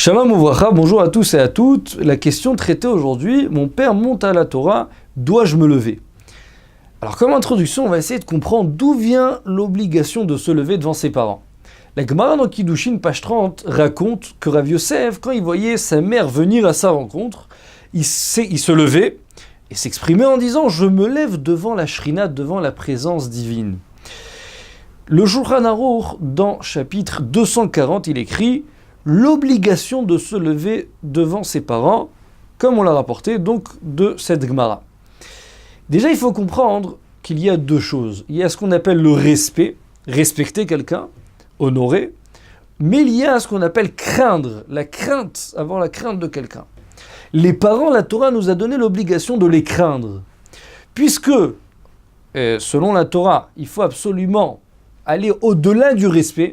Shalom Ouvracha, bonjour à tous et à toutes. La question traitée aujourd'hui, mon père monte à la Torah, dois-je me lever? Alors comme introduction, on va essayer de comprendre d'où vient l'obligation de se lever devant ses parents. La Gemara dans Kiddushin, page 30, raconte que Rav Yosef, quand il voyait sa mère venir à sa rencontre, il se levait et s'exprimait en disant « Je me lève devant la Shrina, devant la présence divine ». Le Shulchan Aruch, dans chapitre 240, il écrit l'obligation de se lever devant ses parents, comme on l'a rapporté donc de cette Gemara. Déjà, il faut comprendre qu'il y a deux choses. Il y a ce qu'on appelle le respect, respecter quelqu'un, honorer, mais il y a ce qu'on appelle craindre, la crainte, avoir la crainte de quelqu'un. Les parents, la Torah nous a donné l'obligation de les craindre, puisque, selon la Torah, il faut absolument aller au-delà du respect,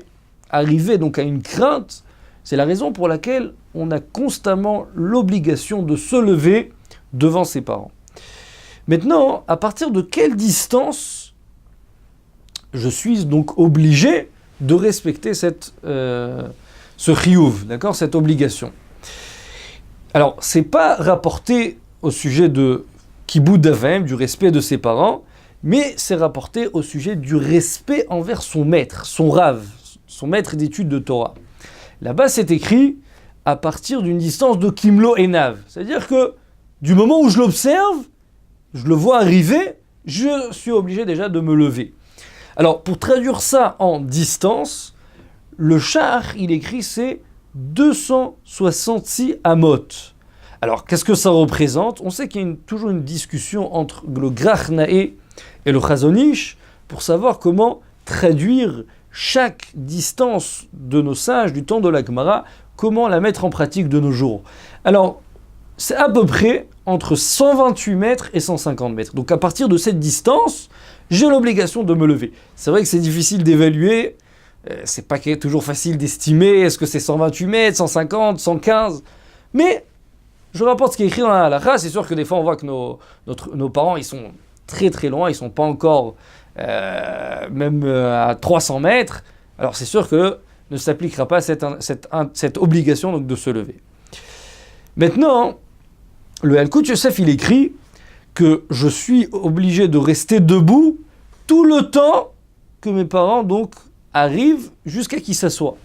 arriver donc à une crainte. C'est la raison pour laquelle on a constamment l'obligation de se lever devant ses parents. Maintenant, à partir de quelle distance je suis donc obligé de respecter ce chiyuv, d'accord, cette obligation? Alors, c'est pas rapporté au sujet de kibud davim, du respect de ses parents, mais c'est rapporté au sujet du respect envers son maître, son rav, son maître d'études de Torah. Là-bas, c'est écrit à partir d'une distance de Kimlo Enav. C'est-à-dire que du moment où je l'observe, je le vois arriver, je suis obligé déjà de me lever. Alors, pour traduire ça en distance, le char, il écrit, c'est 266 amot. Alors, qu'est-ce que ça représente? On sait qu'il y a toujours une discussion entre le Grach Na'eh et le Chazon Ish pour savoir comment traduire chaque distance de nos sages du temps de la Gemara, comment la mettre en pratique de nos jours. Alors, c'est à peu près entre 128 mètres et 150 mètres. Donc à partir de cette distance, j'ai l'obligation de me lever. C'est vrai que c'est difficile d'évaluer, c'est pas toujours facile d'estimer, est-ce que c'est 128 mètres, 150, 115, mais je rapporte ce qui est écrit dans la halakha. C'est sûr que des fois on voit que nos parents, ils sont très très loin, ils sont pas encore même à 300 mètres, alors c'est sûr que ne s'appliquera pas cette obligation donc, de se lever. Maintenant, le Yalkut Yosef, il écrit que je suis obligé de rester debout tout le temps que mes parents donc arrivent jusqu'à qu'ils s'assoient.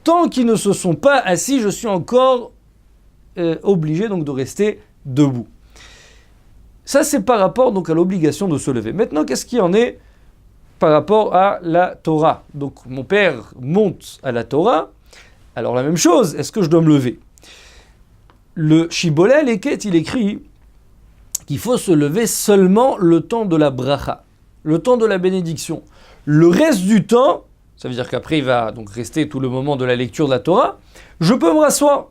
Tant qu'ils ne se sont pas assis, je suis encore obligé donc de rester debout. Ça, c'est par rapport donc à l'obligation de se lever. Maintenant, qu'est-ce qu'il en est par rapport à la Torah? Donc, mon père monte à la Torah. Alors, la même chose, est-ce que je dois me lever? Le Shibolel Eket, il écrit qu'il faut se lever seulement le temps de la bracha, le temps de la bénédiction. Le reste du temps, ça veut dire qu'après, il va donc rester tout le moment de la lecture de la Torah, je peux me rasseoir.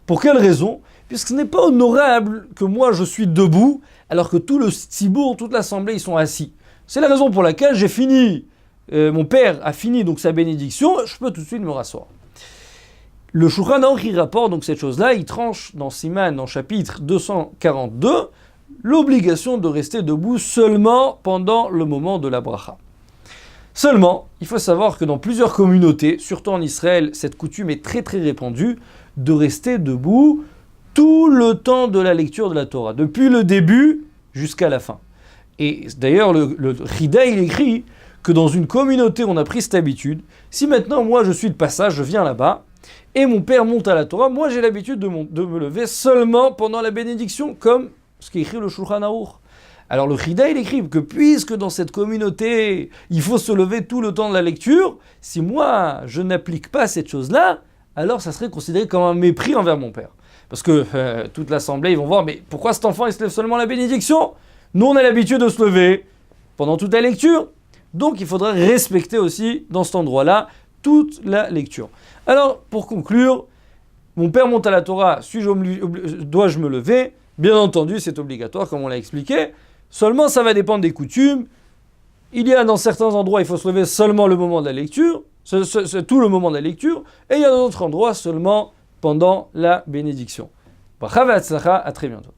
Pour quelle raison? Puisque ce n'est pas honorable que moi je suis debout alors que tout le tzibour, toute l'assemblée, ils sont assis. C'est la raison pour laquelle j'ai fini, mon père a fini donc sa bénédiction, je peux tout de suite me rasseoir. Le Shulchan Aruch, il rapporte donc cette chose-là, il tranche dans Siman, dans chapitre 242, l'obligation de rester debout seulement pendant le moment de la bracha. Seulement, il faut savoir que dans plusieurs communautés, surtout en Israël, cette coutume est très très répandue, de rester debout tout le temps de la lecture de la Torah, depuis le début jusqu'à la fin. Et d'ailleurs, le Chida, il écrit que dans une communauté, on a pris cette habitude. Si maintenant, moi, je suis de passage, je viens là-bas, et mon père monte à la Torah, moi, j'ai l'habitude de me lever seulement pendant la bénédiction, comme ce qu'écrit le Shulchan Aruch. Alors le Chida, il écrit que puisque dans cette communauté, il faut se lever tout le temps de la lecture, si moi, je n'applique pas cette chose-là, alors ça serait considéré comme un mépris envers mon père. Parce que toute l'assemblée, ils vont voir, mais pourquoi cet enfant, il se lève seulement à la bénédiction? Nous, on a l'habitude de se lever pendant toute la lecture. Donc, il faudra respecter aussi, dans cet endroit-là, toute la lecture. Alors, pour conclure, mon père monte à la Torah, dois-je me lever? Bien entendu, c'est obligatoire, comme on l'a expliqué. Seulement, ça va dépendre des coutumes. Il y a dans certains endroits, il faut se lever seulement le moment de la lecture, c'est tout le moment de la lecture, et il y a d'autres endroits seulement pendant la bénédiction. À très bientôt.